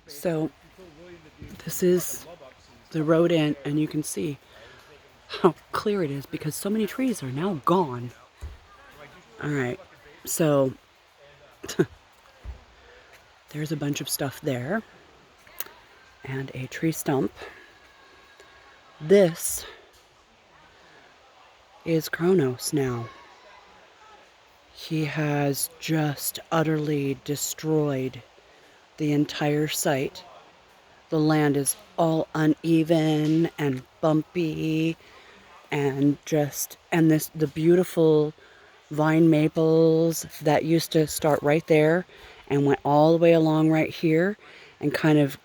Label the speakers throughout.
Speaker 1: So this is the road in, and you can see how clear it is because so many trees are now gone. All right, so there's a bunch of stuff there and a tree stump. This is Kronos now. He has just utterly destroyed the entire site. The land is all uneven and bumpy and the beautiful vine maples that used to start right there and went all the way along right here and kind of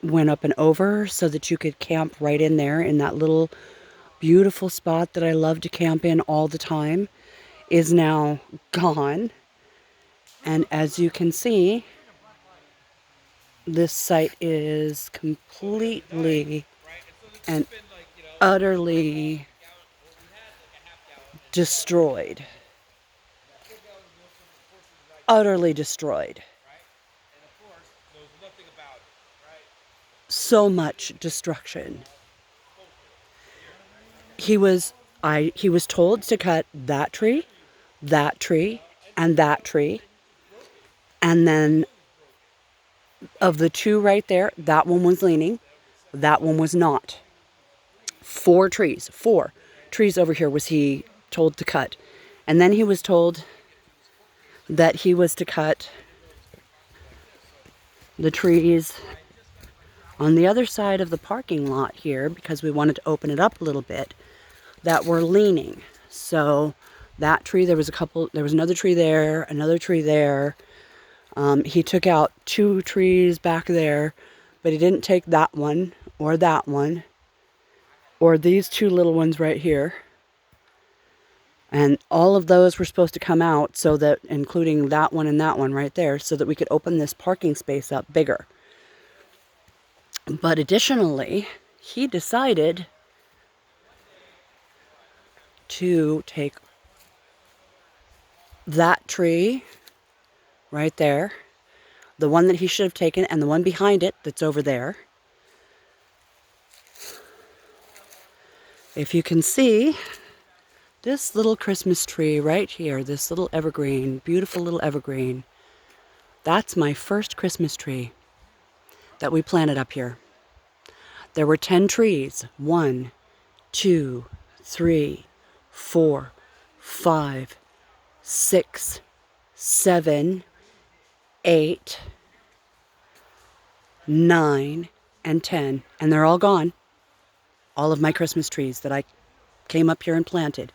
Speaker 1: went up and over so that you could camp right in there in that little beautiful spot that I love to camp in all the time is now gone. And as you can see, this site is completely and utterly destroyed. Utterly destroyed. So much destruction. He was told to cut that tree, and that tree. And then of the two right there, that one was leaning, that one was not. Four trees over here was he told to cut. And then he was told that he was to cut the trees on the other side of the parking lot here because we wanted to open it up a little bit that were leaning. So that tree, there was another tree there, another tree there. He took out two trees back there, but he didn't take that one or these two little ones right here. And all of those were supposed to come out so that, including that one and that one right there, so that we could open this parking space up bigger. But additionally, he decided to take that tree right there, the one that he should have taken, and the one behind it that's over there. If you can see, this little Christmas tree right here, this little evergreen, beautiful little evergreen, that's my first Christmas tree that we planted up here. There were 10 trees. 1, 2, 3, 4, 5, 6, 7, 8, 9, and 10. And they're all gone. All of my Christmas trees that I came up here and planted.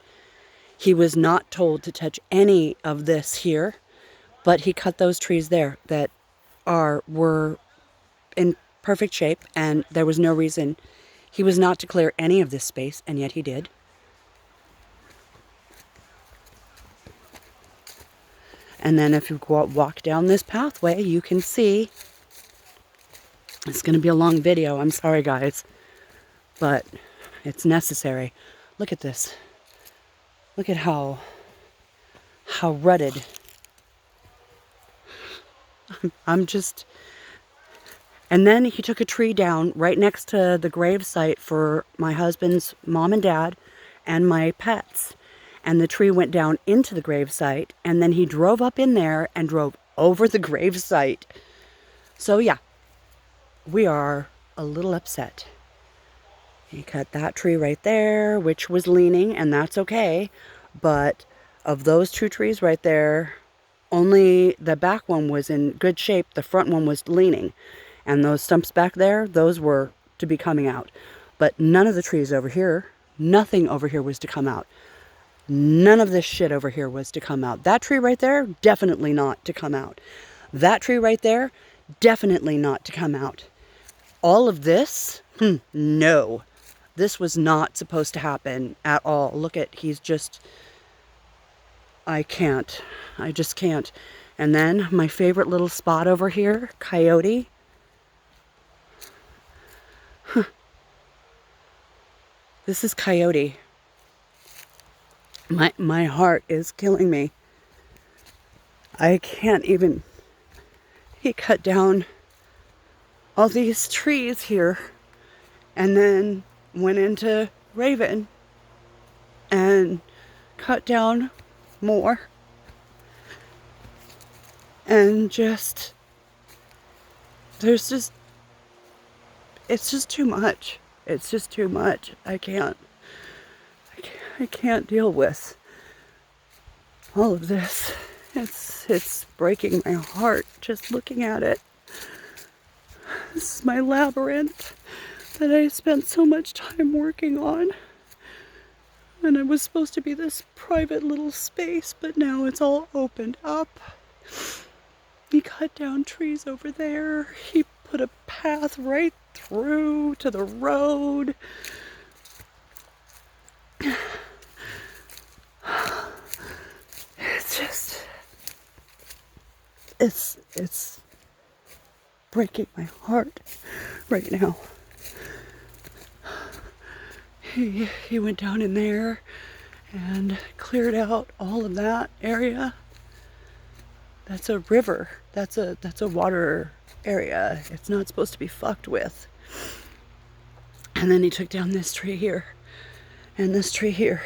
Speaker 1: He was not told to touch any of this here, but he cut those trees there that were in perfect shape, and there was no reason he was not to clear any of this space, and yet he did. And then if you walk down this pathway, you can see, it's going to be a long video, I'm sorry guys, but it's necessary. Look at this. Look at how rutted. I'm just... And then he took a tree down right next to the grave site for my husband's mom and dad and my pets. And the tree went down into the grave site, and then he drove up in there and drove over the grave site. So yeah, we are a little upset. He cut that tree right there, which was leaning, and that's okay. But of those two trees right there, only the back one was in good shape. The front one was leaning. And those stumps back there, those were to be coming out. But none of the trees over here, nothing over here was to come out. None of this shit over here was to come out. That tree right there, definitely not to come out. That tree right there, definitely not to come out. All of this, no. This was not supposed to happen at all. Look at, he's just... I can't. I just can't. And then my favorite little spot over here, Coyote. This is Coyote. My heart is killing me. I can't even... He cut down all these trees here, and then went into Raven and cut down more, and just, it's just too much. It's just too much. I can't deal with all of this. It's breaking my heart just looking at it. This is my labyrinth that I spent so much time working on. And it was supposed to be this private little space, but now it's all opened up. He cut down trees over there. He put a path right through to the road. It's just, it's breaking my heart right now. He went down in there and cleared out all of that area. That's a river. That's a water area. It's not supposed to be fucked with. And then he took down this tree here and this tree here,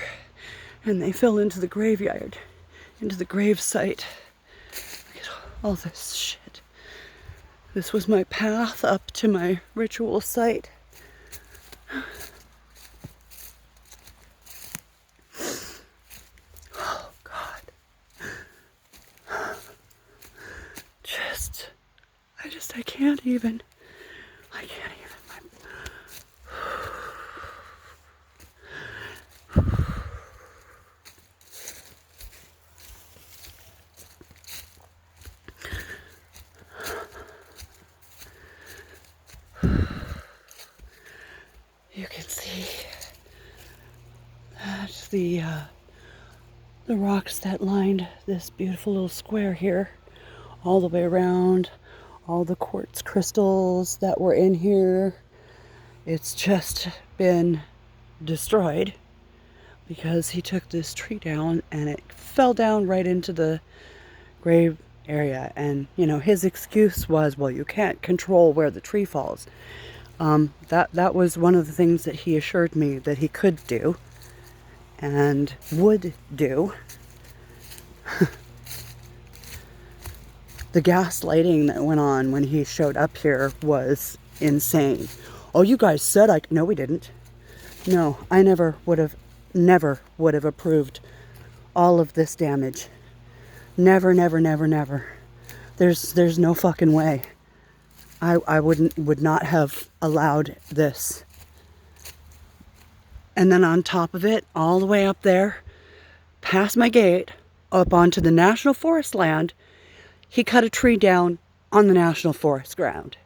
Speaker 1: and they fell into the graveyard, into the grave site. Look at all this shit. This was my path up to my ritual site. Oh God. I can't even. You can see that the rocks that lined this beautiful little square here, all the way around, all the quartz crystals that were in here, it's just been destroyed because he took this tree down and it fell down right into the grave area. And you know, his excuse was, well, you can't control where the tree falls. That was one of the things that he assured me that he could do and would do. The gaslighting that went on when he showed up here was insane. Oh, you guys said no, we didn't. No, I never would have approved all of this damage. Never, never, never, never. There's no fucking way. I would not have allowed this. And then on top of it, all the way up there, past my gate, up onto the National Forest land, he cut a tree down on the National Forest ground.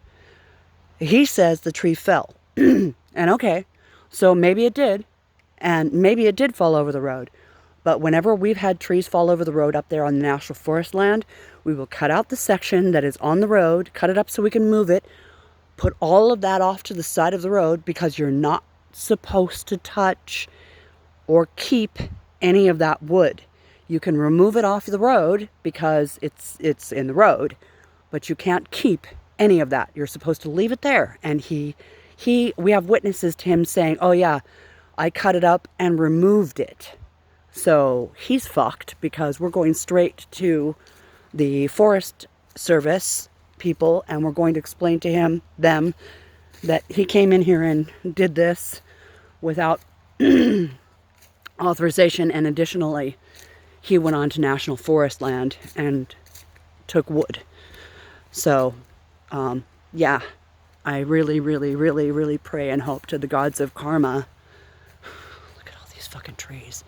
Speaker 1: He says the tree fell. And okay, so maybe it did. And maybe it did fall over the road. But whenever we've had trees fall over the road up there on the National Forest land, we will cut out the section that is on the road, cut it up so we can move it, put all of that off to the side of the road, because you're not supposed to touch or keep any of that wood. You can remove it off the road because it's in the road, but you can't keep any of that. You're supposed to leave it there. And we have witnesses to him saying, oh yeah, I cut it up and removed it. So he's fucked, because we're going straight to the Forest Service people and we're going to explain to them that he came in here and did this without authorization, and additionally he went on to National Forest land and took wood. So yeah, I really, really, really, really pray and hope to the gods of karma. Look at all these fucking trees.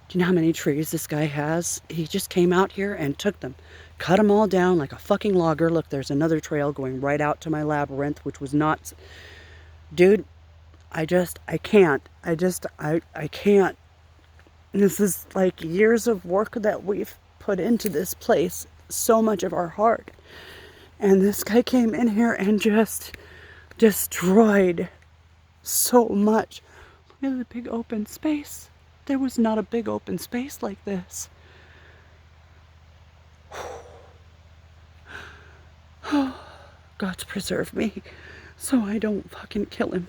Speaker 1: Do you know how many trees this guy has? He just came out here and took them. Cut them all down like a fucking logger. Look, there's another trail going right out to my labyrinth, which was not... Dude, I can't. I can't. This is like years of work that we've put into this place. So much of our heart. And this guy came in here and just destroyed so much. Look at the big open space. There was not a big open space like this. God's preserve me so I don't fucking kill him.